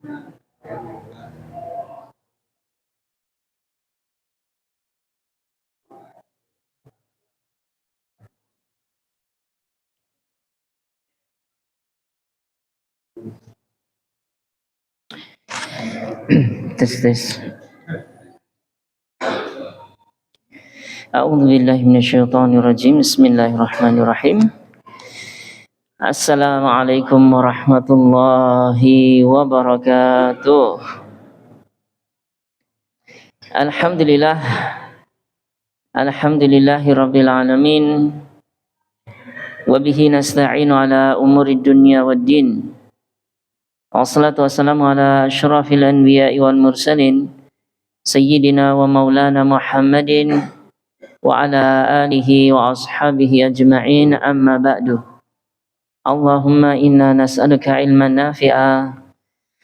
Tes tes. A'udzu billahi minasyaitonir rajim. Bismillahirrahmanirrahim. Assalamualaikum warahmatullahi wabarakatuh. Alhamdulillah. Alhamdulillahirabbil alamin. Wa bihi nasta'inu ala umurid dunya waddin. Wassalatu wassalamu ala asyrafil anbiya'i wal mursalin sayyidina wa maulana Muhammadin wa ala alihi wa ashabihi ajma'in, amma ba'du. Allahumma inna nas'aluka ilman nafi'a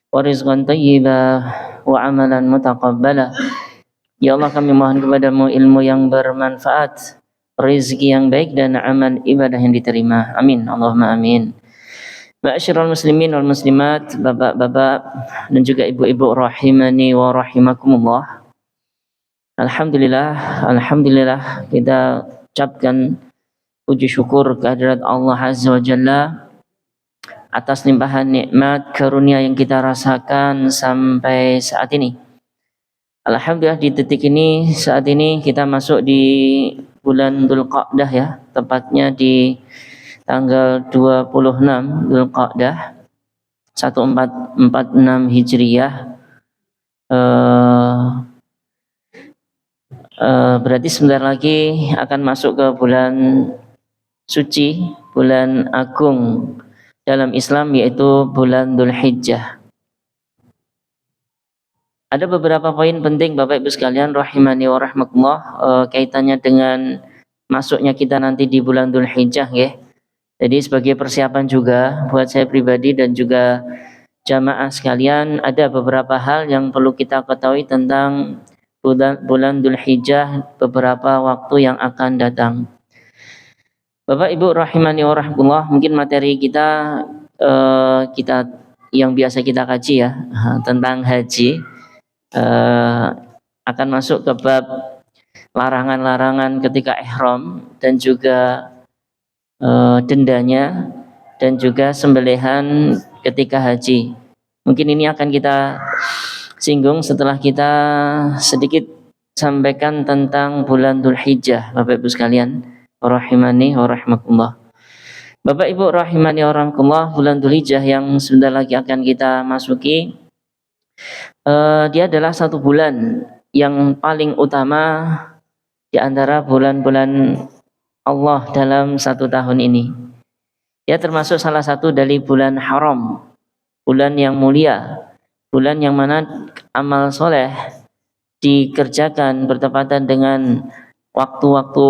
wa rizqan thayyiba wa amalan mutaqabbala. Ya Allah, kami mohon kepadamu ilmu yang bermanfaat, rezeki yang baik, dan amal ibadah yang diterima. Amin, Allahumma amin. Ma'asyiral muslimin wal muslimat, bapak-bapak dan juga ibu-ibu rahimani wa rahimakumullah. Alhamdulillah kita ucapkan puji syukur kehadirat Allah Azza wa Jalla atas limpahan nikmat karunia yang kita rasakan sampai saat ini. Alhamdulillah di detik ini, saat ini kita masuk di bulan Dzulqa'dah ya, tepatnya di tanggal 26 Dzulqa'dah 1446 Hijriyah. Berarti sebentar lagi akan masuk ke bulan suci, bulan agung dalam Islam, yaitu bulan Dzulhijjah. Ada beberapa poin penting Bapak Ibu sekalian rahimani wa rahmatullah, kaitannya dengan masuknya kita nanti di bulan Dzulhijjah ya. Jadi sebagai persiapan juga buat saya pribadi dan juga jamaah sekalian, ada beberapa hal yang perlu kita ketahui tentang bulan Dzulhijjah beberapa waktu yang akan datang. Bapak Ibu rahimani wa rahmatullah, mungkin materi kita yang biasa kita kaji ya, tentang haji, akan masuk ke bab larangan-larangan ketika ihram dan juga dendanya dan juga sembelihan ketika haji. Mungkin ini akan kita singgung setelah kita sedikit sampaikan tentang bulan Dzulhijjah, Bapak Ibu sekalian rahimani wa rahmatullah. Bapak Ibu rahimani wa rahmatullah, bulan Dzulhijjah yang sebentar lagi akan kita masuki, dia adalah satu bulan yang paling utama di antara bulan-bulan Allah dalam satu tahun ini. Dia termasuk salah satu dari bulan haram, bulan yang mulia, bulan yang mana amal soleh dikerjakan bertepatan dengan waktu-waktu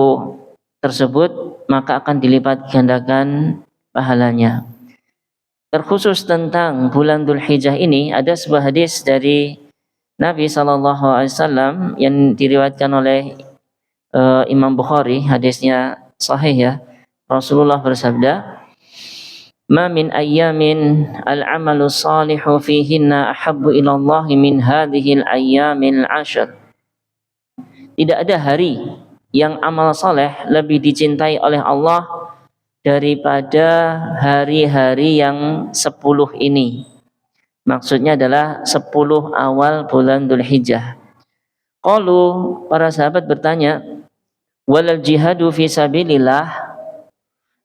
tersebut, maka akan dilipat gandakan pahalanya. Terkhusus tentang bulan Dzulhijjah ini, ada sebuah hadis dari Nabi SAW yang diriwayatkan oleh Imam Bukhari. Hadisnya sahih ya. Rasulullah bersabda, "Ma min ayyamin al-amalu salihu fihinna ahabbu ila Allah min hadhil ayyamil 'ashr." Tidak ada hari yang amal saleh lebih dicintai oleh Allah daripada hari-hari yang 10 ini. Maksudnya adalah 10 awal bulan Dzulhijjah. Qalu, para sahabat bertanya, "Walal jihadu fi sabilillah?"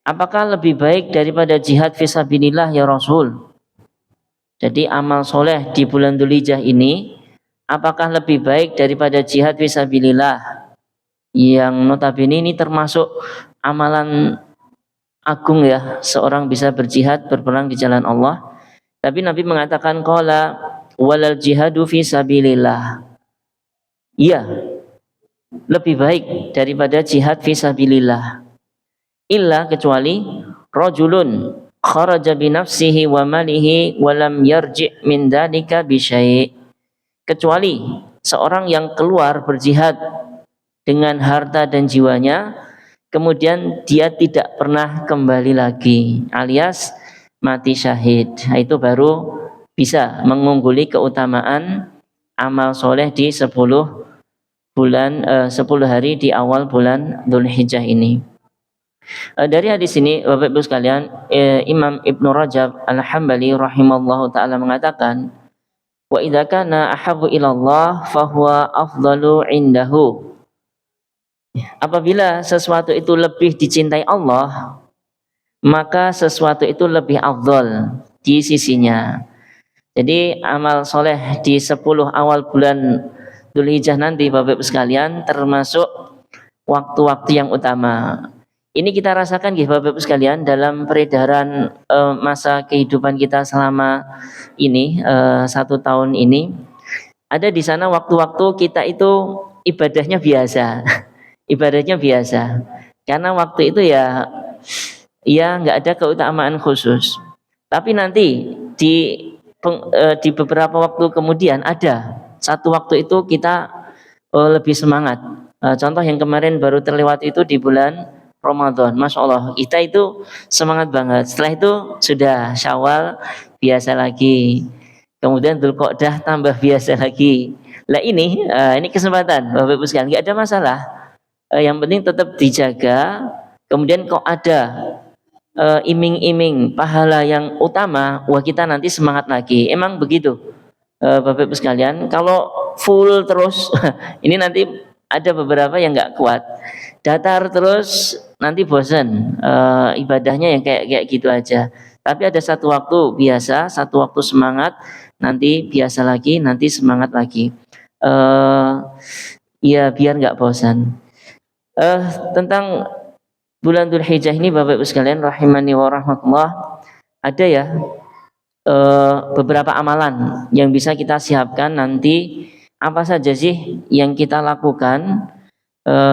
Apakah lebih baik daripada jihad fi sabilillah ya Rasul? Jadi amal soleh di bulan Dzulhijjah ini, apakah lebih baik daripada jihad fi sabilillah? Yang notabene ini termasuk amalan agung ya, seorang bisa berjihad, berperang di jalan Allah. Tapi Nabi mengatakan qala walal jihadu fi sabilillah. Iya, lebih baik daripada jihad fi sabilillah. Illa, kecuali rajulun kharaja bi nafsihi wa malihi wa lam yarji' min dzalika bi syai'. Kecuali seorang yang keluar berjihad dengan harta dan jiwanya, kemudian dia tidak pernah kembali lagi, alias mati syahid. Nah, itu baru bisa mengungguli keutamaan amal soleh di 10 hari di awal bulan Dzulhijjah ini. Dari hadis ini Bapak Ibu sekalian, Imam Ibnu Rajab Al-Hambali rahimallahu taala mengatakan, wa idza kana ahabbu ilallah fahuwa afdalu indahu. Apabila sesuatu itu lebih dicintai Allah, maka sesuatu itu lebih afdal di sisinya. Jadi amal soleh di 10 awal bulan Dzulhijjah nanti Bapak Ibu sekalian termasuk waktu-waktu yang utama. Ini kita rasakan Bapak Ibu sekalian dalam peredaran masa kehidupan kita selama ini 1 tahun ini. Ada di sana waktu-waktu kita itu ibadahnya biasa. Ibadahnya biasa. Karena waktu itu ya nggak ada keutamaan khusus. Tapi nanti di beberapa waktu kemudian ada satu waktu itu kita lebih semangat. Contoh yang kemarin baru terlewat itu di bulan Ramadan, Masya Allah kita itu semangat banget. Setelah itu sudah Syawal biasa lagi, kemudian Dzulqa'dah tambah biasa lagi. Lah ini kesempatan Bapak Ibu sekalian, nggak ada masalah. Yang penting tetap dijaga. Kemudian kok ada iming-iming pahala yang utama, wah kita nanti semangat lagi. Emang begitu Bapak Ibu sekalian. Kalau full terus ini nanti ada beberapa yang nggak kuat. Datar terus nanti bosan, ibadahnya yang kayak gitu aja. Tapi ada satu waktu biasa, satu waktu semangat, nanti biasa lagi, nanti semangat lagi. Ya biar nggak bosan. Tentang bulan Dzulhijjah ini Bapak Ibu sekalian rahimani wa rahmatullah, ada ya beberapa amalan yang bisa kita siapkan nanti. Apa saja sih yang kita lakukan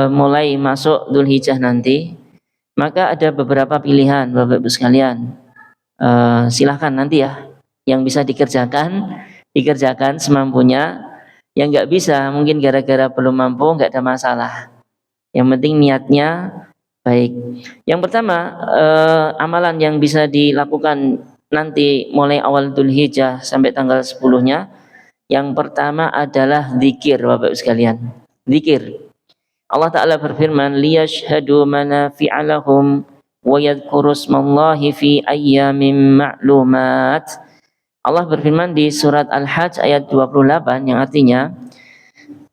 mulai masuk Dzulhijjah nanti? Maka ada beberapa pilihan Bapak Ibu sekalian. Silahkan nanti ya, yang bisa dikerjakan semampunya. Yang nggak bisa mungkin gara-gara belum mampu nggak ada masalah. Yang penting niatnya baik. Yang pertama amalan yang bisa dilakukan nanti mulai awal Dzulhijjah sampai tanggal 10-nya. Yang pertama adalah zikir Bapak Ibu sekalian. Zikir. Allah Ta'ala berfirman, liyashhadu manafi'a lahum wa yadhkuru ismallahi fi ayyamin ma'lumat. Allah berfirman di surat Al-Hajj ayat 28 yang artinya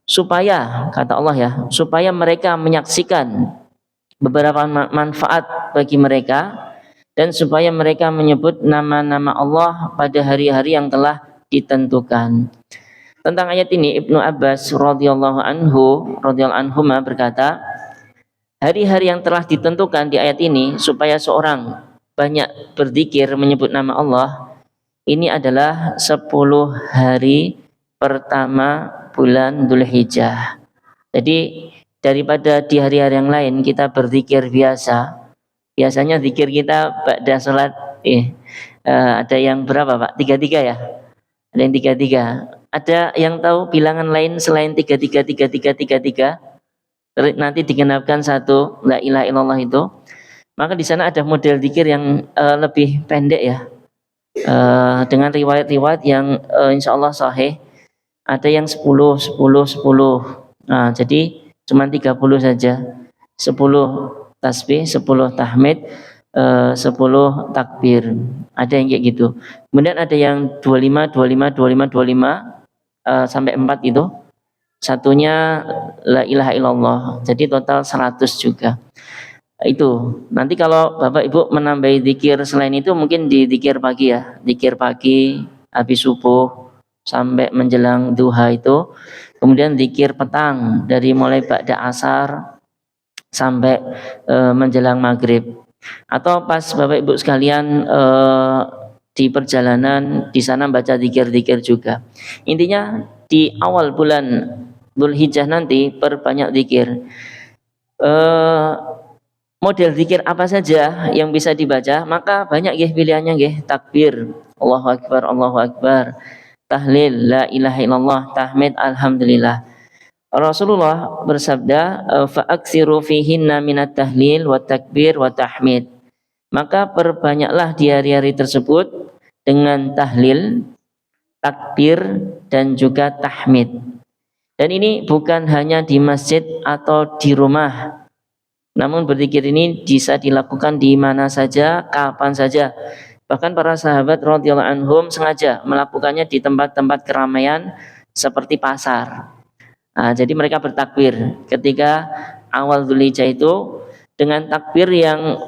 supaya, kata Allah ya, supaya mereka menyaksikan beberapa manfaat bagi mereka dan supaya mereka menyebut nama-nama Allah pada hari-hari yang telah ditentukan. Tentang ayat ini Ibnu Abbas radhiyallahu anhuma berkata, hari-hari yang telah ditentukan di ayat ini supaya seorang banyak berzikir menyebut nama Allah, ini adalah 10 hari pertama bulan Dzulhijjah. Jadi daripada di hari-hari yang lain kita berzikir biasa, biasanya zikir kita pada sholat ada yang berapa Pak? 33 ya? Ada yang 33. Ada yang tahu bilangan lain selain 33? Nanti digenapkan 1 la ilaha illallah itu. Maka di sana ada model zikir yang lebih pendek ya. Dengan riwayat-riwayat yang insya Allah sahih. Ada yang 10. Nah, jadi cuma 30 saja. 10 tasbih, 10 tahmid, 10 takbir. Ada yang kayak gitu. Kemudian ada yang 25 sampai 4 itu. Satunya la ilaha illallah. Jadi total 100 juga. Itu. Nanti kalau Bapak Ibu menambahi zikir selain itu mungkin di zikir pagi ya. Zikir pagi habis subuh sampai menjelang duha itu. Kemudian zikir petang dari mulai ba'da asar sampai menjelang maghrib. Atau pas Bapak Ibu sekalian di perjalanan di sana baca zikir-zikir juga. Intinya di awal bulan Dzulhijjah nanti perbanyak zikir. Model zikir apa saja yang bisa dibaca? Maka banyak pilihannya takbir, Allahu Akbar, tahlil, la ilaha illallah, tahmid, alhamdulillah. Rasulullah bersabda, fa'aksiru fihinna minat tahlil wa takbir wa tahmid. Maka perbanyaklah di hari-hari tersebut dengan tahlil, takbir dan juga tahmid. Dan ini bukan hanya di masjid atau di rumah, namun berzikir ini bisa dilakukan di mana saja, kapan saja. Bahkan para sahabat radhiyallahu anhum sengaja melakukannya di tempat-tempat keramaian seperti pasar. Nah, jadi mereka bertakbir ketika awal Dzulhijjah itu dengan takbir yang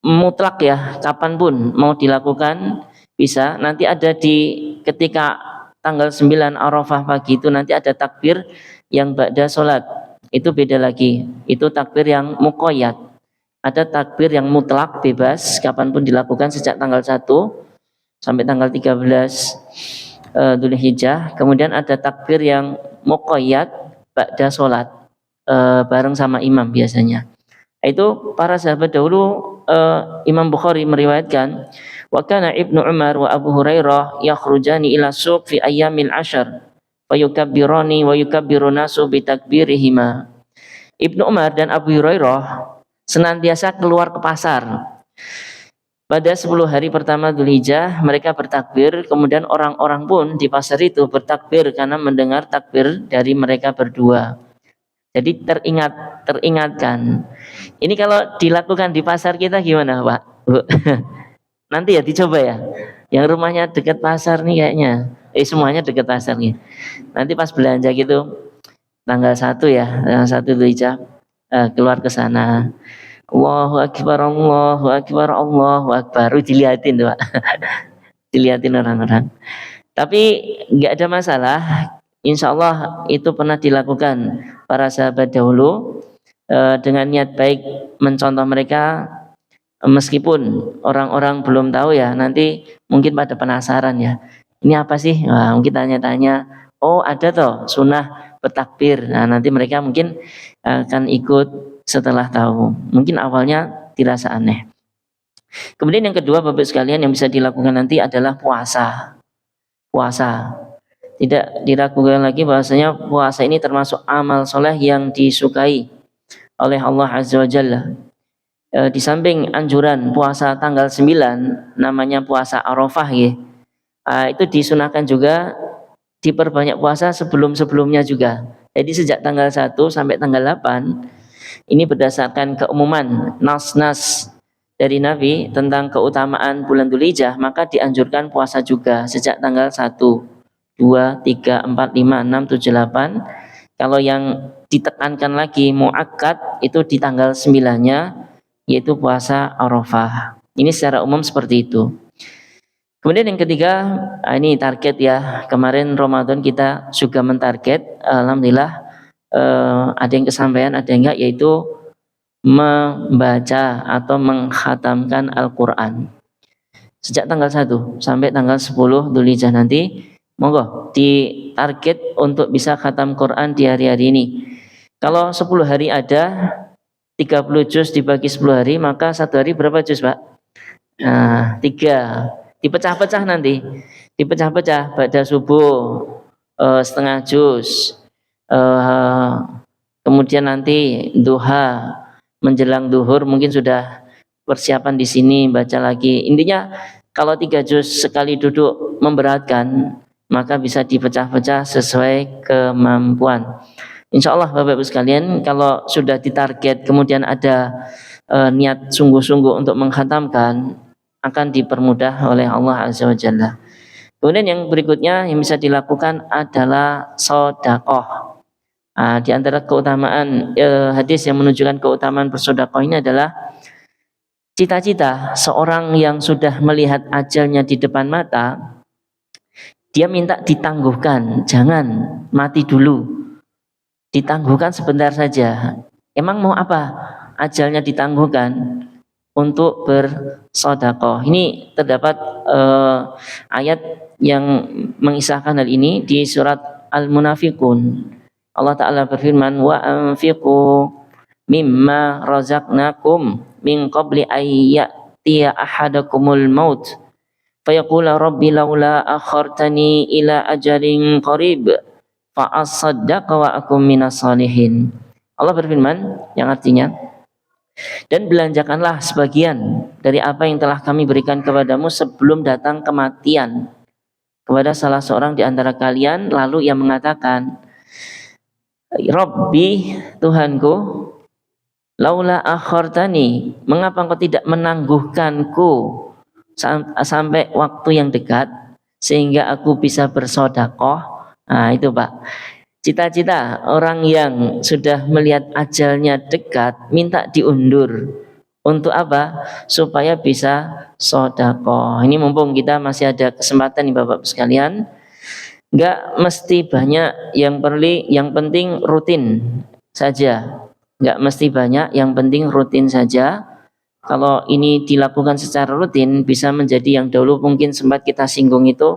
mutlak ya, kapanpun mau dilakukan bisa. Nanti ada di ketika tanggal 9 Arafah pagi itu nanti ada takbir yang ba'da sholat, itu beda lagi, itu takbir yang muqayyad. Ada takbir yang mutlak bebas kapanpun dilakukan sejak tanggal 1 sampai tanggal 13 Dzulhijjah. Kemudian ada takbir yang muqayyad ba'da sholat, bareng sama imam biasanya. Itu para sahabat dahulu. Imam Bukhari meriwayatkan, wa kana Ibnu Umar wa Abu Hurairah yakhrujani ila suq fi ayyamil ashar fa yukabbirani wa yukabbiru nasu bi takbirihima. Ibnu Umar dan Abu Hurairah senantiasa keluar ke pasar pada 10 hari pertama Dzulhijjah. Mereka bertakbir, kemudian orang-orang pun di pasar itu bertakbir karena mendengar takbir dari mereka berdua. Jadi teringatkan. Ini kalau dilakukan di pasar kita gimana, Pak? Bu? Nanti ya dicoba ya. Yang rumahnya dekat pasar nih kayaknya. Semuanya dekat pasar nih. Nanti pas belanja gitu tanggal 1 ya, tanggal 1 Dzulhijjah, keluar ke sana. Allahu akbar, Allahu akbar, Allahu akbar. Dilihatin tuh, Pak. Dilihatin orang-orang. Tapi nggak ada masalah. Insya Allah itu pernah dilakukan para sahabat dahulu dengan niat baik mencontoh mereka, meskipun orang-orang belum tahu ya, nanti mungkin pada penasaran ya, ini apa sih? Nah, mungkin tanya-tanya, oh ada toh sunnah bertakbir. Nah, nanti mereka mungkin akan ikut setelah tahu. Mungkin awalnya dirasa aneh. Kemudian yang kedua Bapak sekalian yang bisa dilakukan nanti adalah puasa. Tidak diragukan lagi bahwasanya puasa ini termasuk amal soleh yang disukai oleh Allah Azza wa Jalla. Di samping anjuran puasa tanggal 9 namanya puasa Arafah ya, itu disunahkan juga diperbanyak puasa sebelum-sebelumnya juga. Jadi sejak tanggal 1 sampai tanggal 8 ini berdasarkan keumuman nas-nas dari Nabi tentang keutamaan bulan Dzulhijjah, maka dianjurkan puasa juga sejak tanggal 1, 2, 3, 4, 5, 6, 7, 8. Kalau yang ditekankan lagi muakkad itu di tanggal 9-nya, yaitu puasa Arafah. Ini secara umum seperti itu. Kemudian yang ketiga, ini target ya. Kemarin Ramadan kita juga mentarget, alhamdulillah ada yang kesampaian, ada yang enggak, yaitu membaca atau mengkhatamkan Al-Quran sejak tanggal 1 sampai tanggal 10 Dzulhijjah nanti. Monggo ditarget untuk bisa khatam Quran di hari-hari ini. Kalau 10 hari ada 30 juz dibagi 10 hari, maka satu hari berapa juz, Pak? Nah, 3. Dipecah-pecah nanti. Dipecah-pecah pada subuh setengah juz. Kemudian nanti duha menjelang duhur mungkin sudah persiapan di sini baca lagi. Intinya kalau 3 juz sekali duduk memberatkan, maka bisa dipecah-pecah sesuai kemampuan. Insya Allah Bapak Ibu sekalian, kalau sudah ditarget kemudian ada niat sungguh-sungguh untuk mengkhatamkan, akan dipermudah oleh Allah Azza wa Jalla. Kemudian yang berikutnya yang bisa dilakukan adalah sedekah. Di antara keutamaan hadis yang menunjukkan keutamaan bersedekah ini adalah cita-cita seorang yang sudah melihat ajalnya di depan mata. Dia minta ditangguhkan, jangan mati dulu, ditangguhkan sebentar saja. Emang mau apa? Ajalnya ditangguhkan untuk bersedekah. Ini terdapat ayat yang mengisahkan hal ini di surat Al-Munafiqun. Allah Ta'ala berfirman, wa anfiqu mimma razaqnakum min qabli ayyatiya ahadakumul maut fayaqula rabbi laula akhartani ila ajalin qarib fa asaddaqa wa akum minas salihin. Allah berfirman yang artinya, dan belanjakanlah sebagian dari apa yang telah kami berikan kepadamu sebelum datang kematian kepada salah seorang di antara kalian, lalu ia mengatakan, Rabbi, Tuhanku, laula akhartani, mengapa engkau tidak menangguhkanku sampai waktu yang dekat sehingga aku bisa bersedekah. Nah, itu Pak. Cita-cita orang yang sudah melihat ajalnya dekat minta diundur. Untuk apa? Supaya bisa sedekah. Ini mumpung kita masih ada kesempatan nih Bapak sekalian. Enggak mesti banyak, yang penting rutin saja. Enggak mesti banyak, yang penting rutin saja. Kalau ini dilakukan secara rutin, bisa menjadi yang dahulu mungkin sempat kita singgung itu,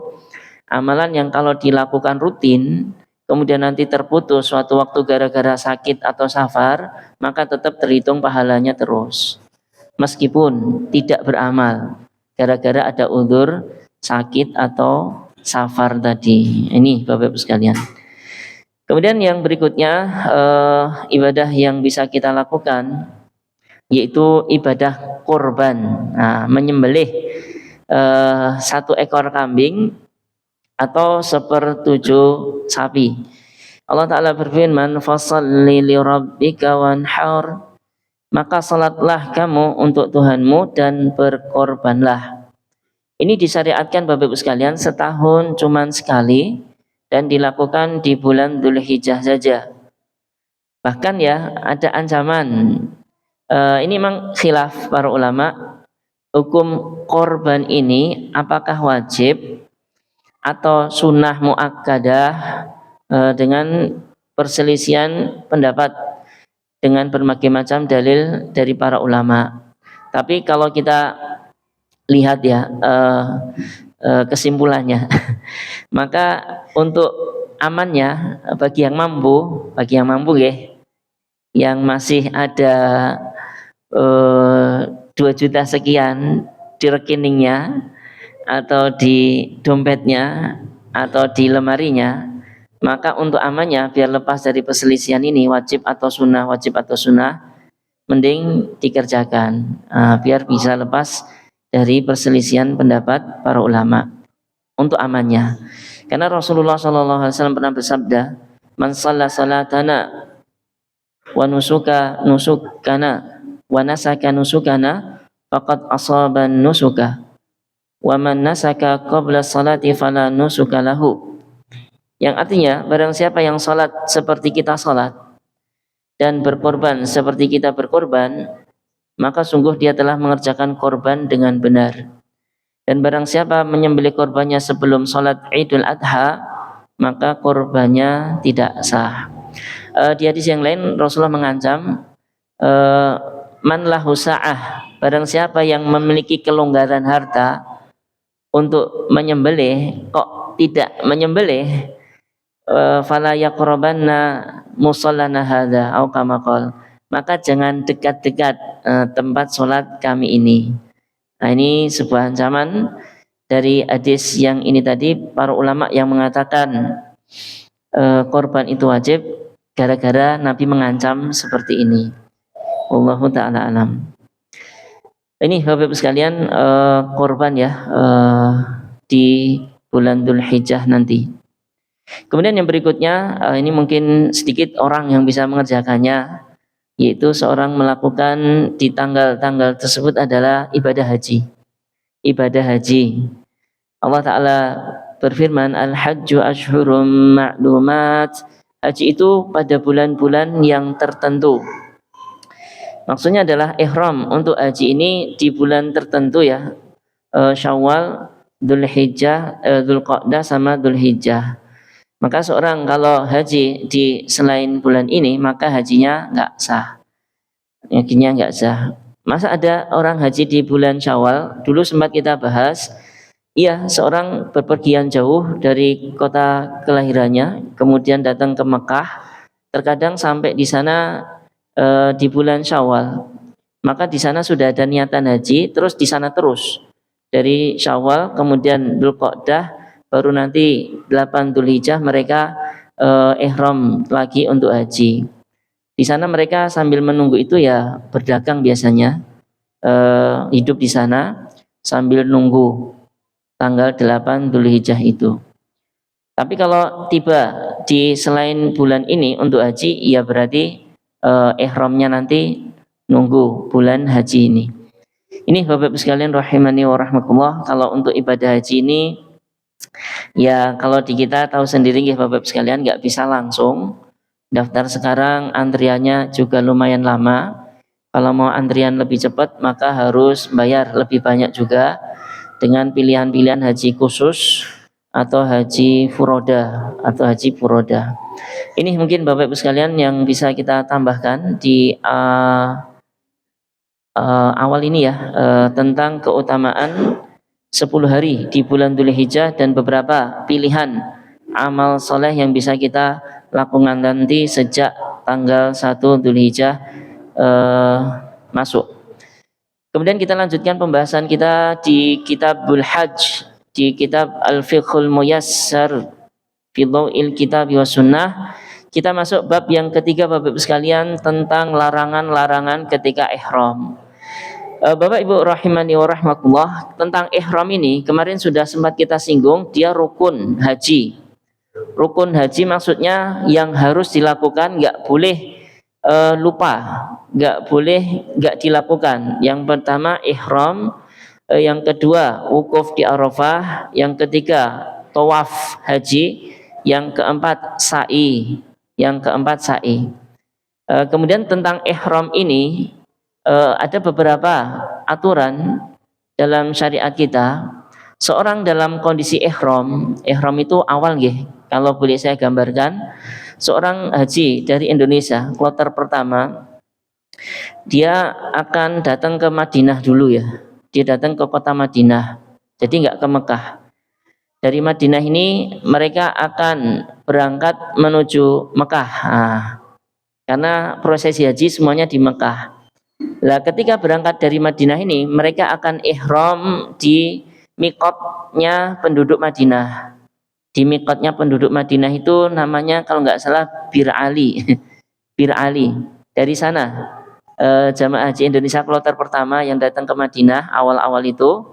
amalan yang kalau dilakukan rutin, kemudian nanti terputus suatu waktu gara-gara sakit atau safar, maka tetap terhitung pahalanya terus. Meskipun tidak beramal, gara-gara ada uzur, sakit atau safar tadi. Ini Bapak Ibu sekalian. Kemudian yang berikutnya ibadah yang bisa kita lakukan yaitu ibadah kurban. Nah, menyembelih 1 ekor kambing atau 1/7 sapi. Allah Ta'ala berfirman, "Fasholli li rabbika wanhar." Maka salatlah kamu untuk Tuhanmu dan berkorbanlah. Ini disyariatkan Bapak Ibu sekalian setahun cuman sekali dan dilakukan di bulan Dzulhijjah saja. Bahkan ya ada ancaman. Ini memang khilaf para ulama. Hukum korban ini apakah wajib atau sunnah muakkadah, dengan perselisihan pendapat dengan berbagai macam dalil dari para ulama. Tapi kalau kita lihat ya kesimpulannya, maka untuk amannya bagi yang mampu ya, yang masih ada 2 juta sekian di rekeningnya atau di dompetnya atau di lemarinya, maka untuk amannya biar lepas dari perselisihan ini wajib atau sunnah, mending dikerjakan biar bisa lepas dari perselisihan pendapat para ulama untuk amannya. Karena Rasulullah SAW pernah bersabda, "Man shalla salatana wa nusukana wa nasaka nusukana faqad asaban nusuka wa man nasaka qabla salati fala nusuka lahu." Yang artinya barang siapa yang salat seperti kita salat dan berkorban seperti kita berkorban, maka sungguh dia telah mengerjakan korban dengan benar. Dan barang siapa menyembelih korbannya sebelum salat Idul Adha, maka korbannya tidak sah. Di hadis yang lain Rasulullah mengancam, man lahu sa'ah, barang siapa yang memiliki kelonggaran harta untuk menyembelih kok tidak menyembelih, fala yaqrabanna musallana hadza au kama qala, maka jangan dekat-dekat tempat sholat kami ini. Nah, ini sebuah ancaman dari hadis yang ini tadi, para ulama yang mengatakan korban itu wajib gara-gara Nabi mengancam seperti ini. Wallahu ta'ala alam. Ini Bapak Ibu sekalian korban ya di bulan Dzulhijjah nanti. Kemudian yang berikutnya, ini mungkin sedikit orang yang bisa mengerjakannya, yaitu seorang melakukan di tanggal-tanggal tersebut adalah ibadah haji. Ibadah haji. Allah Ta'ala berfirman, Al-hajju ashhurum ma'lumat. Haji itu pada bulan-bulan yang tertentu. Maksudnya adalah ihram untuk haji ini di bulan tertentu ya, Syawal, Dzulhijjah, Dzulqa'dah sama Dzulhijjah. Maka seorang kalau haji di selain bulan ini, maka hajinya enggak sah. Hajinya enggak sah. Masa ada orang haji di bulan Syawal? Dulu sempat kita bahas, iya, seorang bepergian jauh dari kota kelahirannya, kemudian datang ke Mekah, terkadang sampai di sana di bulan Syawal. Maka di sana sudah ada niatan haji, terus di sana terus. Dari Syawal kemudian Dzulqa'dah, baru nanti 8 Dzulhijjah mereka ihram lagi untuk haji. Di sana mereka sambil menunggu itu ya berdagang biasanya, hidup di sana sambil nunggu tanggal 8 Dzulhijjah itu. Tapi kalau tiba di selain bulan ini untuk haji, ya berarti ihramnya nanti nunggu bulan haji ini. Ini Bapak-Ibu sekalian rahimani wa rahmakumullah, kalau untuk ibadah haji ini ya kalau di kita tahu sendiri ya Bapak-Ibu sekalian, nggak bisa langsung daftar sekarang, antriannya juga lumayan lama. Kalau mau antrian lebih cepat maka harus bayar lebih banyak juga dengan pilihan-pilihan haji khusus atau haji furoda Ini mungkin Bapak Ibu sekalian yang bisa kita tambahkan di awal ini ya, tentang keutamaan 10 hari di bulan Dzulhijjah dan beberapa pilihan amal soleh yang bisa kita lakukan nanti sejak tanggal 1 Dzulhijjah masuk. Kemudian kita lanjutkan pembahasan kita di Kitabul Hajj, di kitab Al-Fiqhul Muyassar fi Dhaw'il Kitab wa Sunnah. Kita masuk bab yang ketiga Bapak Ibu sekalian, tentang larangan-larangan ketika ihram. Bapak Ibu rahimani wa rahmatullah, tentang ihram ini kemarin sudah sempat kita singgung, dia rukun haji. Rukun haji maksudnya yang harus dilakukan, nggak boleh lupa, nggak boleh nggak dilakukan. Yang pertama ihram, yang kedua wukuf di Arafah, yang ketiga tawaf haji, yang keempat sa'i. Kemudian tentang ihram ini ada beberapa aturan dalam syariat kita. Seorang dalam kondisi ihram itu awal nggih, kalau boleh saya gambarkan, seorang haji dari Indonesia kloter pertama, dia akan datang ke Madinah dulu ya. Dia datang ke kota Madinah, jadi nggak ke Mekah. Dari Madinah ini mereka akan berangkat menuju Mekah, karena prosesi haji semuanya di Mekah. Nah, ketika berangkat dari Madinah ini mereka akan ihram di miqatnya penduduk Madinah. Di miqatnya penduduk Madinah itu namanya kalau nggak salah Bir Ali. Bir Ali. Dari sana jamaah haji Indonesia kloter pertama yang datang ke Madinah awal-awal itu,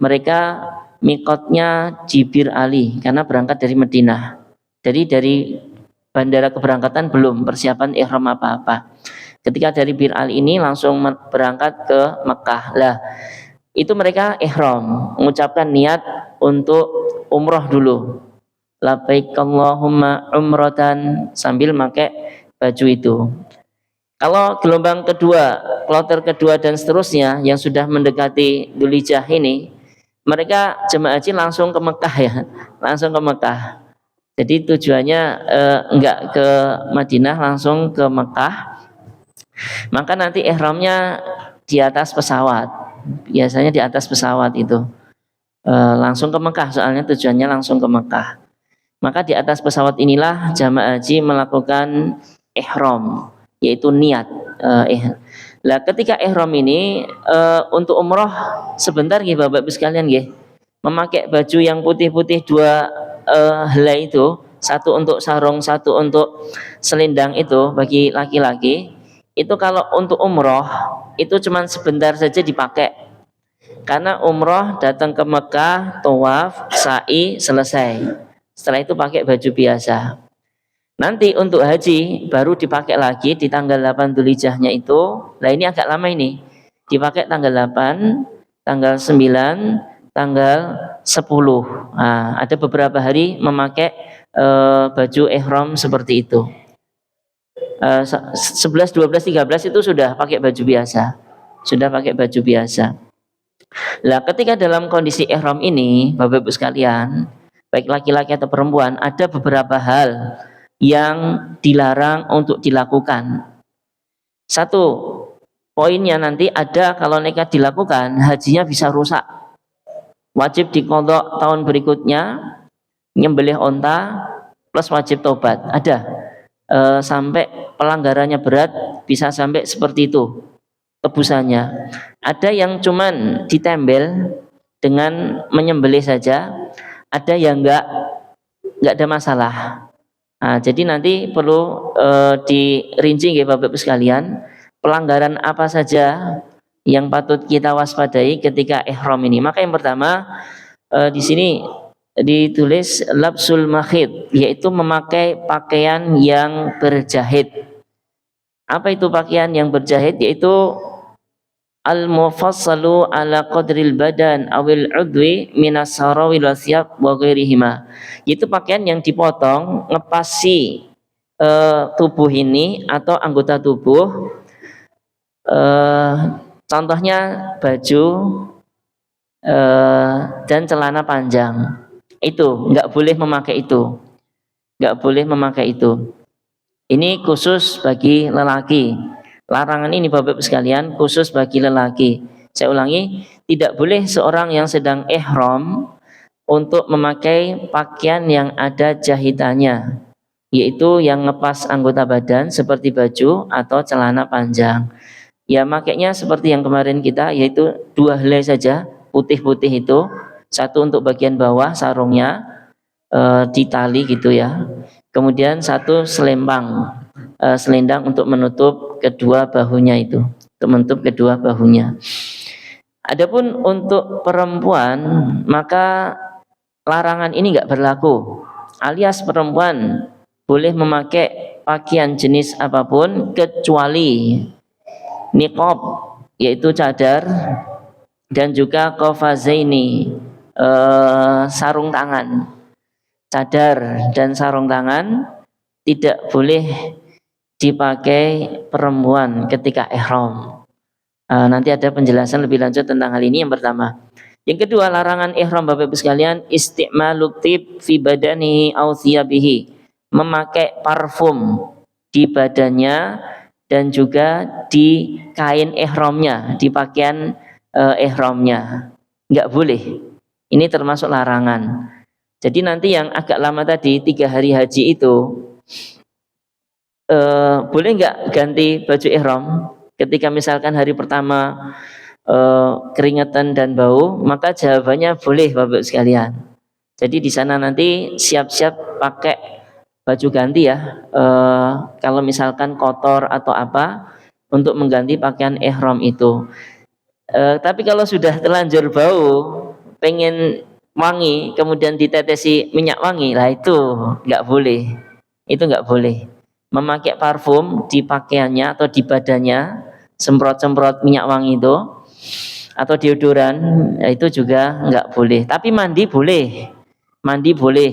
mereka miqatnya di Bir Ali karena berangkat dari Madinah. Jadi dari bandara keberangkatan belum persiapan ihram apa-apa. Ketika dari Bir Ali ini langsung berangkat ke Mekah. Lah, itu mereka ihram, mengucapkan niat untuk umroh dulu. Labbaik Allahumma umratan, sambil pakai baju itu. Kalau gelombang kedua, kloter kedua dan seterusnya yang sudah mendekati Dzulhijjah ini, mereka jemaah haji langsung ke Mekah ya, langsung ke Mekah. Jadi tujuannya enggak ke Madinah, langsung ke Mekah. Maka nanti ihramnya di atas pesawat, biasanya di atas pesawat itu langsung ke Mekah, soalnya tujuannya langsung ke Mekah. Maka di atas pesawat inilah jamaah haji melakukan ihram, yaitu niat. Lah ketika ihram ini untuk umroh sebentar nggih Bapak Ibu sekalian nggih, memakai baju yang putih-putih dua helai itu, satu untuk sarung, satu untuk selendang itu bagi laki-laki. Itu kalau untuk umroh itu cuma sebentar saja dipakai, karena umroh datang ke Mekah, tawaf, sa'i, selesai. Setelah itu pakai baju biasa. Nanti untuk haji baru dipakai lagi di tanggal 8 Dzulhijjahnya itu. Nah ini agak lama ini, dipakai tanggal 8, tanggal 9, tanggal 10. Nah, ada beberapa hari memakai baju ihram seperti itu. 11, 12, 13 itu sudah pakai baju biasa. Lah ketika dalam kondisi ihram ini Bapak Ibu sekalian, baik laki-laki atau perempuan, ada beberapa hal yang dilarang untuk dilakukan. Satu poinnya nanti ada, kalau nekat dilakukan hajinya bisa rusak, wajib diqadha tahun berikutnya, nyembelih onta plus wajib tobat. Ada sampai pelanggarannya berat, bisa sampai seperti itu tebusannya. Ada yang cuman ditembel dengan menyembelih saja, ada yang enggak ada masalah. Nah, jadi nanti perlu dirinci ya Bapak Ibu sekalian, pelanggaran apa saja yang patut kita waspadai ketika ihram ini. Maka yang pertama, Di sini ditulis labsul makhid, yaitu memakai pakaian yang berjahit. Apa itu pakaian yang berjahit? Yaitu al-mufassalu ala qadril badan awil udwi minas sarawil wasyab wa ghairihima. Itu pakaian yang dipotong ngepasi tubuh ini atau anggota tubuh, contohnya baju dan celana panjang. Itu nggak boleh memakai itu, nggak boleh memakai itu. Ini khusus bagi lelaki. Larangan ini Bapak-Ibu sekalian khusus bagi lelaki. Saya ulangi, tidak boleh seorang yang sedang ihram untuk memakai pakaian yang ada jahitannya, yaitu yang ngepas anggota badan seperti baju atau celana panjang. Ya makainya seperti yang kemarin kita, yaitu 2 helai saja, putih-putih itu, satu untuk bagian bawah sarungnya di tali gitu ya. Kemudian satu selendang untuk menutup kedua bahunya itu, untuk menutup kedua bahunya. Adapun untuk perempuan maka larangan ini nggak berlaku, alias perempuan boleh memakai pakaian jenis apapun kecuali niqab, yaitu cadar, dan juga qafazaini, sarung tangan. Cadar dan sarung tangan tidak boleh dipakai perempuan ketika ihram. Nanti ada penjelasan lebih lanjut tentang hal ini yang pertama. Yang kedua, larangan ihram Bapak Ibu sekalian isti'malut tib fi badanihi aw thiyabihi, memakai parfum di badannya dan juga di kain ihramnya, di pakaian ihramnya. Enggak boleh. Ini termasuk larangan. Jadi nanti yang agak lama tadi 3 hari haji itu boleh nggak ganti baju ihram? Ketika misalkan hari pertama keringetan dan bau, maka jawabannya boleh Bapak sekalian. Jadi di sana nanti siap-siap pakai baju ganti ya. Kalau misalkan kotor atau apa, untuk mengganti pakaian ihram itu. Tapi kalau sudah terlanjur bau, pengen wangi, kemudian ditetesi minyak wangi, lah itu nggak boleh. Itu nggak boleh. Memakai parfum di pakaiannya atau di badannya, semprot-semprot minyak wangi itu, atau deodoran, itu juga nggak boleh. Tapi mandi boleh. Mandi boleh.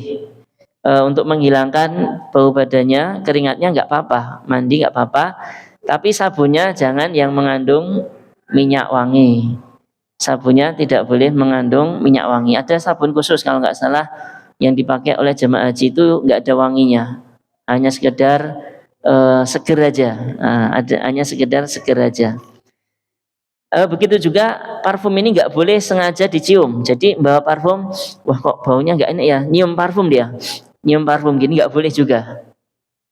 Untuk menghilangkan bau badannya, keringatnya nggak apa-apa. Mandi nggak apa-apa. Tapi sabunnya jangan yang mengandung minyak wangi. Sabunnya tidak boleh mengandung minyak wangi. Ada sabun khusus kalau nggak salah yang dipakai oleh jemaah haji itu nggak ada wanginya, hanya sekedar seger aja. Hanya sekedar seger aja. Begitu juga parfum ini nggak boleh sengaja dicium. Jadi bawa parfum, wah kok baunya nggak enak ya, nyium parfum dia, nyium parfum gini nggak boleh juga.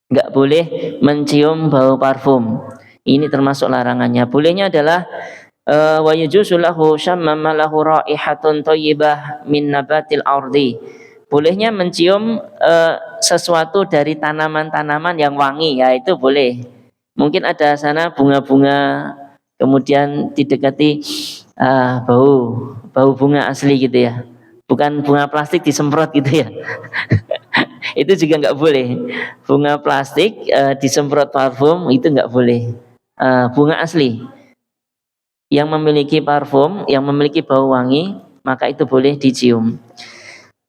Nggak boleh mencium bau parfum. Ini termasuk larangannya. Bolehnya adalah wa yajuzu lahu syammama lahu raihatun thayyibah min nabatil ardi. Bolehnya mencium sesuatu dari tanaman-tanaman yang wangi, ya itu boleh. Mungkin ada sana bunga-bunga, kemudian didekati bau bunga asli gitu ya. Bukan bunga plastik disemprot gitu ya. Itu juga nggak boleh. Bunga plastik disemprot parfum itu nggak boleh. Bunga asli yang memiliki parfum, yang memiliki bau wangi, maka itu boleh dicium.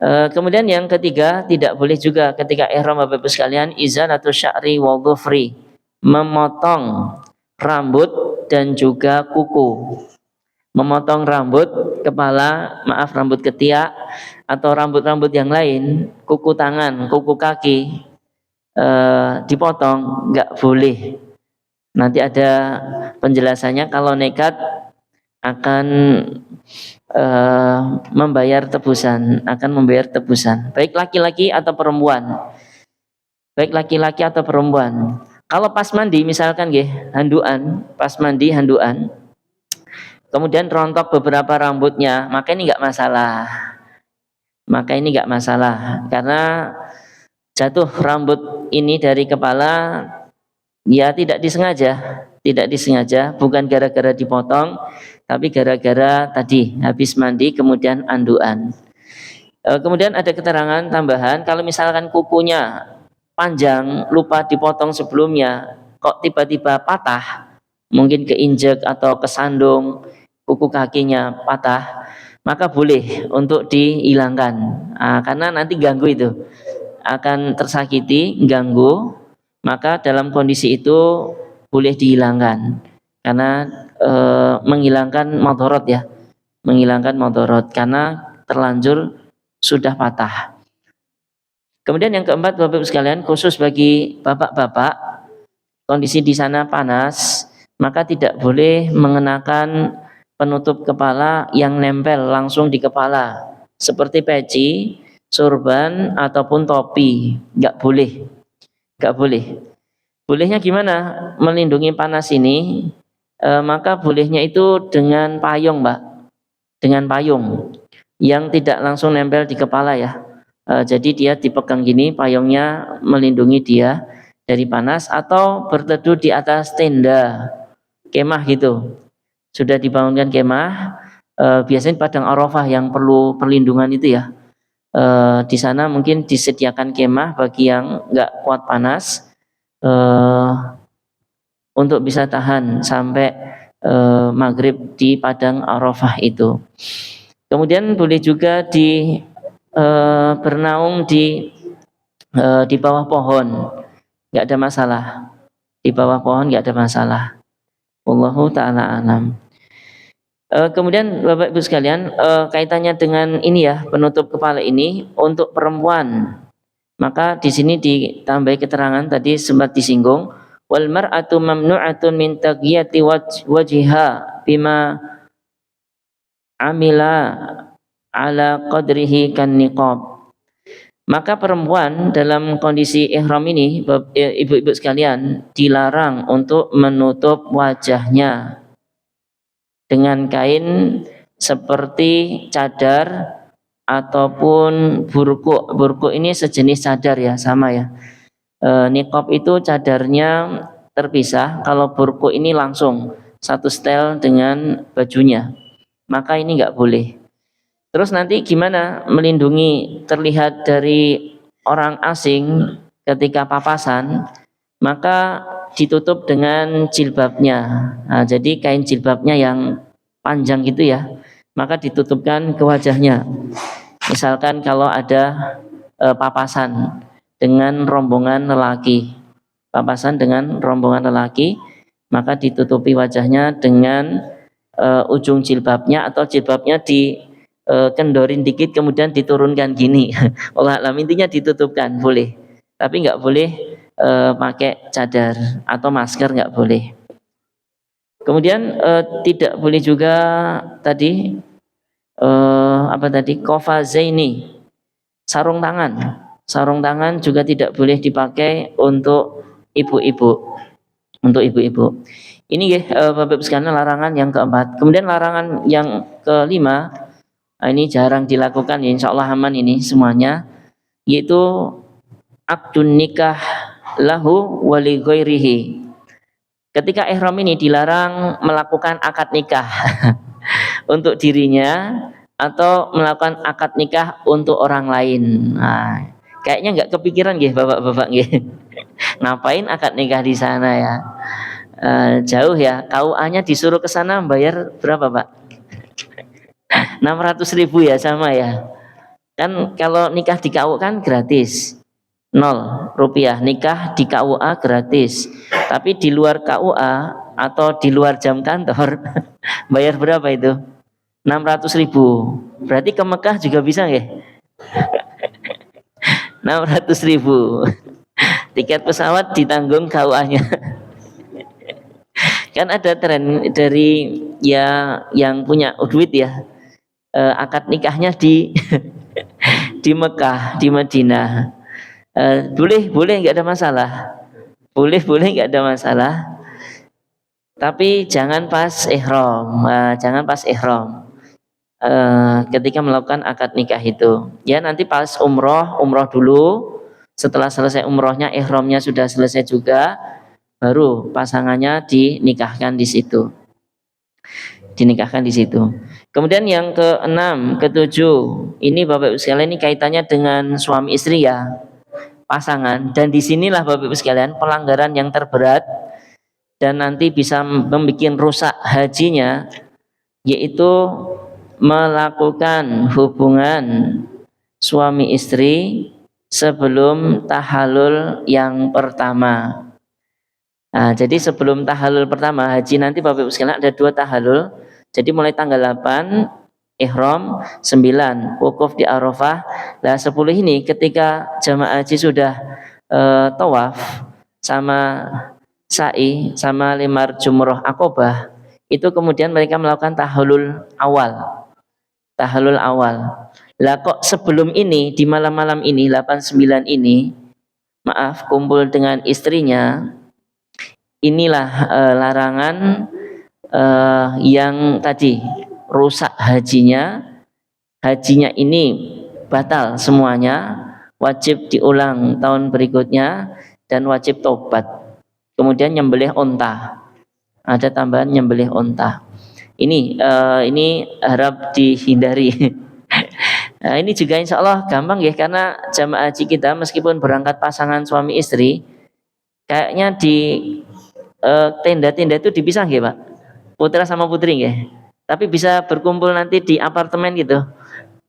Kemudian yang ketiga, tidak boleh juga ketika ihram Bapak Ibu sekalian izalatu sya'ri wa dhufri, memotong rambut dan juga kuku. Memotong rambut kepala, maaf rambut ketiak atau rambut-rambut yang lain, kuku tangan, kuku kaki, dipotong, nggak boleh. Nanti ada penjelasannya, kalau nekat akan membayar tebusan, baik laki-laki atau perempuan. Kalau pas mandi misalkan handuan, pas mandi handuan, kemudian rontok beberapa rambutnya, maka ini nggak masalah. Karena jatuh rambut ini dari kepala ya tidak disengaja, bukan gara-gara dipotong, tapi gara-gara tadi habis mandi kemudian anduan. Kemudian ada keterangan tambahan, kalau misalkan kukunya panjang, lupa dipotong sebelumnya, kok tiba-tiba patah, mungkin keinjek atau kesandung, kuku kakinya patah, maka boleh untuk dihilangkan. Karena nanti ganggu itu, akan tersakiti, ganggu, maka dalam kondisi itu boleh dihilangkan. Karena menghilangkan madharat ya, menghilangkan madharat karena terlanjur sudah patah. Kemudian yang keempat, Bapak Ibu sekalian, khusus bagi bapak-bapak, kondisi di sana panas, maka tidak boleh mengenakan penutup kepala yang nempel langsung di kepala, seperti peci, sorban ataupun topi. Nggak boleh, nggak boleh. Bolehnya gimana? Melindungi panas ini, maka bolehnya itu dengan payung, Mbak, dengan payung yang tidak langsung nempel di kepala ya. Jadi dia dipegang gini, payungnya melindungi dia dari panas, atau berteduh di atas tenda kemah gitu. Sudah dibangunkan kemah, biasanya padang Arafah yang perlu perlindungan itu ya. Di sana mungkin disediakan kemah bagi yang nggak kuat panas, untuk bisa tahan sampai maghrib di padang Arafah itu. Kemudian boleh juga bernaung di bawah pohon, nggak ada masalah. Di bawah pohon nggak ada masalah. Wallahu ta'ala alam. Kemudian Bapak Ibu sekalian, kaitannya dengan ini ya, penutup kepala ini untuk perempuan. Maka di sini ditambah keterangan tadi sempat disinggung, wal mar'atu mamnu'atun min taghyati wajhiha bima amila ala qadrihi kan niqab. Maka perempuan dalam kondisi ihram ini, ibu-ibu sekalian, dilarang untuk menutup wajahnya dengan kain seperti cadar ataupun burku. Burku ini sejenis cadar ya, sama ya. Niqab itu cadarnya terpisah, kalau burku ini langsung satu setel dengan bajunya. Maka ini nggak boleh. Terus nanti gimana melindungi terlihat dari orang asing ketika papasan? Maka ditutup dengan jilbabnya. Jadi kain jilbabnya yang panjang gitu ya, maka ditutupkan ke wajahnya. Misalkan kalau ada papasan dengan rombongan lelaki, maka ditutupi wajahnya dengan ujung jilbabnya, atau jilbabnya kendorin dikit kemudian diturunkan gini. Allah alam, intinya ditutupkan boleh, tapi nggak boleh pakai cadar atau masker, nggak boleh. Kemudian tidak boleh juga tadi qafazaini, sarung tangan juga tidak boleh dipakai untuk ibu-ibu. Ini ya Bapak Ibu sekalian, larangan yang keempat. Kemudian larangan yang kelima, ini jarang dilakukan ya, insya Allah aman ini semuanya, yaitu akdun nikah lahu wali ghairihi. Ketika ihram ini dilarang melakukan akad nikah untuk dirinya atau melakukan akad nikah untuk orang lain. Kayaknya nggak kepikiran nggih bapak-bapak nggih. Ngapain akad nikah di sana ya? Jauh ya. KUA-nya disuruh ke sana bayar berapa, Pak? 600.000 ya, sama ya. Kan kalau nikah di KUA kan gratis, 0 rupiah. Nikah di KUA gratis. Tapi di luar KUA atau di luar jam kantor bayar berapa itu? 600.000. Berarti ke Mekah juga bisa nggih? 600.000. Tiket pesawat ditanggung KUA-nya. Kan ada tren dari ya yang punya duit ya, akad nikahnya di Mekah, di Madinah. Boleh nggak ada masalah. Boleh nggak ada masalah. Tapi jangan pas ihram. Ketika melakukan akad nikah itu. Ya nanti pas umroh dulu. Setelah selesai umrohnya, ihramnya sudah selesai juga, baru pasangannya dinikahkan di situ. Kemudian yang keenam, ketujuh, ini Bapak Ibu sekalian ini kaitannya dengan suami istri ya, pasangan. Dan disinilah Bapak Ibu sekalian pelanggaran yang terberat dan nanti bisa membuat rusak hajinya, yaitu melakukan hubungan suami istri sebelum tahalul yang pertama. Nah, jadi sebelum tahalul pertama haji nanti Bapak Ibu sekalian ada 2 tahalul. Jadi mulai tanggal 8 ihram, 9 wukuf di Arafah. Nah, 10 ini ketika jamaah haji sudah tawaf sama sa'i sama limar jumroh akobah, itu kemudian mereka melakukan tahalul awal. Tahalul awal. Lah kok sebelum ini di malam-malam ini 8 9 ini kumpul dengan istrinya, inilah larangan yang tadi rusak hajinya ini batal semuanya, wajib diulang tahun berikutnya dan wajib tobat. Kemudian nyembelih onta, ada tambahan nyembelih onta. Ini harap dihindari. Nah, ini juga insya Allah gampang ya, karena jamaah haji kita meskipun berangkat pasangan suami istri, kayaknya di tenda-tenda itu dipisah ya Pak, putra sama putri ya, tapi bisa berkumpul nanti di apartemen gitu,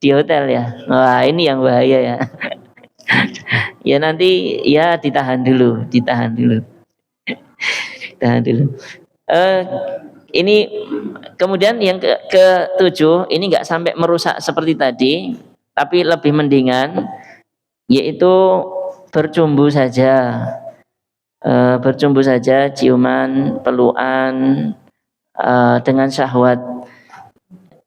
di hotel ya. Wah, ini yang bahaya ya. Ya nanti ya ditahan dulu. Ini kemudian yang ke-7 ini nggak sampai merusak seperti tadi, tapi lebih mendingan, yaitu bercumbu saja. Bercumbu saja, ciuman, pelukan dengan syahwat,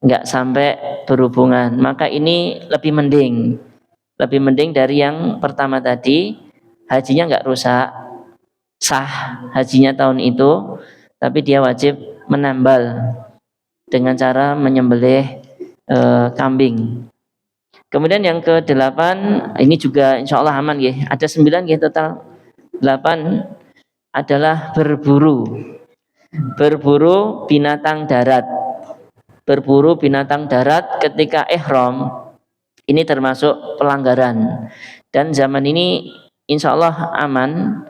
nggak sampai berhubungan. Maka ini lebih mending dari yang pertama tadi. Hajinya nggak rusak, sah hajinya tahun itu, tapi dia wajib menambal dengan cara menyembelih kambing. Kemudian yang ke-8 ini juga insya Allah aman ya. Ada 9 ya total. 8 adalah berburu binatang darat. Berburu binatang darat ketika ihram ini termasuk pelanggaran. Dan zaman ini insya Allah aman,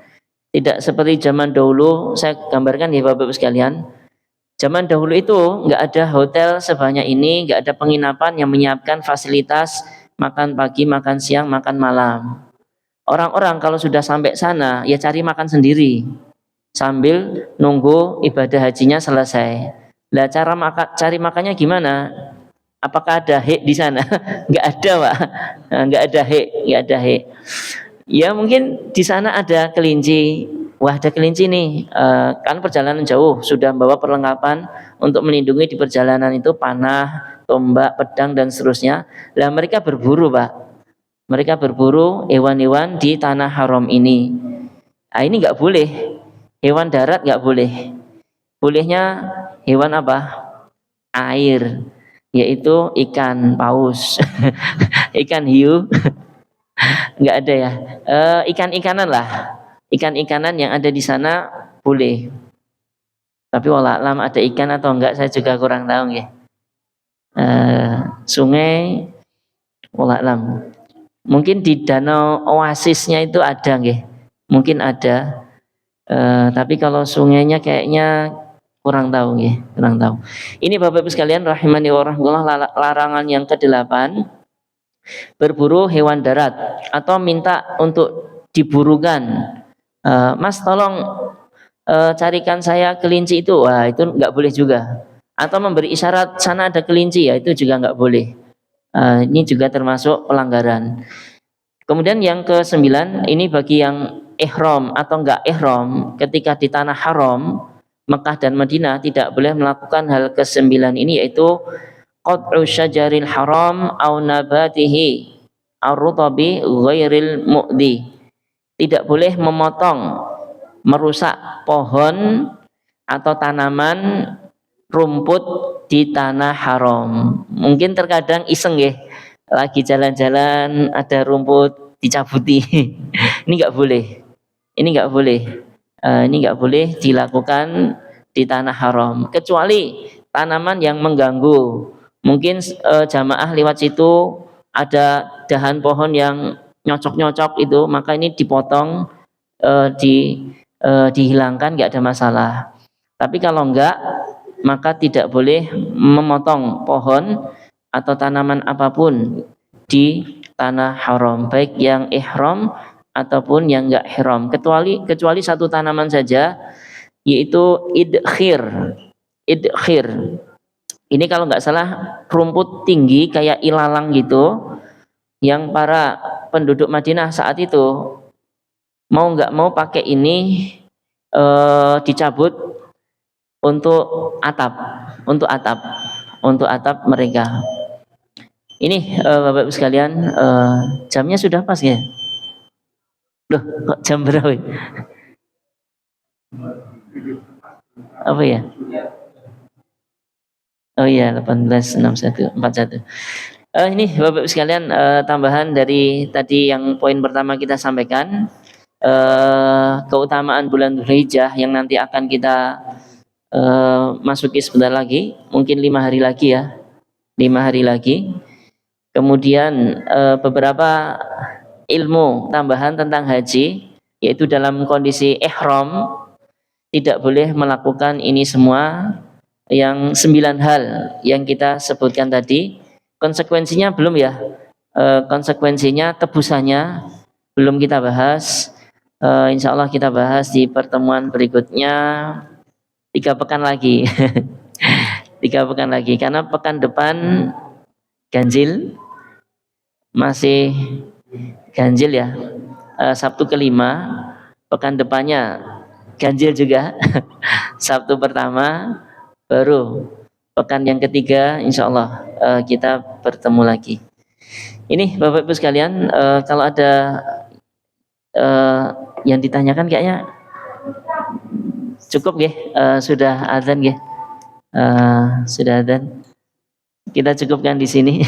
tidak seperti zaman dahulu. Saya gambarkan ya Bapak Ibu sekalian. Zaman dahulu itu nggak ada hotel sebanyak ini, nggak ada penginapan yang menyiapkan fasilitas makan pagi, makan siang, makan malam. Orang-orang kalau sudah sampai sana ya cari makan sendiri sambil nunggu ibadah hajinya selesai. Lah cari makannya gimana? Apakah ada hek di sana? Nggak ada Pak, nggak ada hek. Ya mungkin di sana ada kelinci. Wah, ada kelinci nih, kan perjalanan jauh, sudah membawa perlengkapan untuk melindungi di perjalanan itu, panah, tombak, pedang dan seterusnya. Lah mereka berburu Pak. Mereka berburu hewan-hewan di tanah haram ini. Nah, ini nggak boleh. Hewan darat nggak boleh. Bolehnya hewan apa? Air, yaitu ikan paus, ikan hiu. Nggak ada ya. Ikan-ikanan lah. Ikan-ikanan yang ada di sana boleh. Tapi wallah alam ada ikan atau enggak saya juga kurang tahu ya. Sungai wallah alam. Mungkin di danau oasisnya itu ada nggih. Mungkin ada. Tapi kalau sungainya kayaknya kurang tahu nggih, kurang tahu. Ini Bapak Ibu sekalian rahimani wa rahmatullah, larangan yang ke-8, berburu hewan darat atau minta untuk diburukan. Mas tolong carikan saya kelinci itu. Wah, itu nggak boleh juga. Atau memberi isyarat sana ada kelinci, ya itu juga nggak boleh. Ini juga termasuk pelanggaran. Kemudian yang ke-9 ini bagi yang ihram atau enggak ihram ketika di tanah haram Mekah dan Madinah tidak boleh melakukan hal ke-9 ini, yaitu qat'u syajaril haram au nabatihi ar-rutabi ghairil mu'di. Tidak boleh memotong, merusak pohon atau tanaman rumput di tanah haram. Mungkin terkadang iseng ya, lagi jalan-jalan ada rumput dicabuti. Ini nggak boleh. Ini nggak boleh dilakukan di tanah haram, kecuali tanaman yang mengganggu Mungkin jamaah lewat situ ada dahan pohon yang nyocok-nyocok itu, maka ini dipotong, dihilangkan, nggak ada masalah. Tapi kalau enggak, maka tidak boleh memotong pohon atau tanaman apapun di tanah haram, baik yang ihram ataupun yang enggak ihram, kecuali satu tanaman saja, yaitu idkhir. Idkhir ini kalau nggak salah rumput tinggi kayak ilalang gitu, yang para penduduk Madinah saat itu mau nggak mau pakai ini, dicabut untuk atap, untuk atap mereka. Ini Bapak Ibu sekalian, jamnya sudah pas ya? Loh, kok jam berapa? Apa ya? Oh iya, 18:61:41. Ini Bapak Ibu sekalian, tambahan dari tadi yang poin pertama kita sampaikan, keutamaan bulan Dzulhijjah yang nanti akan kita masuki sebentar lagi, mungkin 5 hari lagi ya, 5 hari lagi. Kemudian beberapa ilmu tambahan tentang haji, yaitu dalam kondisi ihram tidak boleh melakukan ini semua, yang 9 hal yang kita sebutkan tadi. Konsekuensinya belum ya, konsekuensinya tebusannya belum kita bahas. Insya Allah kita bahas di pertemuan berikutnya 3 pekan lagi. 3 pekan lagi, karena pekan depan ganjil, masih ganjil ya. Sabtu kelima, pekan depannya ganjil juga. Sabtu pertama, baru pekan yang ketiga insya Allah kita bertemu lagi. Ini Bapak Ibu sekalian, kalau ada yang ditanyakan kayaknya cukup ya, sudah adzan ya, sudah adzan. Kita cukupkan di sini.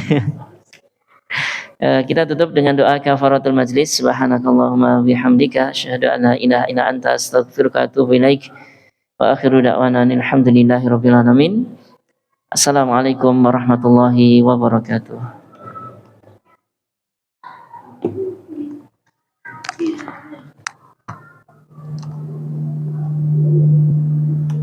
Kita tutup dengan doa kafaratul majlis. Subhanakallahumma bihamdika asyhadu an la ilaha illa anta astaghfiruka wa atubu ilaik. Wa akhiru da'wana alhamdulillahi rabbil alamin. Assalamualaikum warahmatullahi wabarakatuh.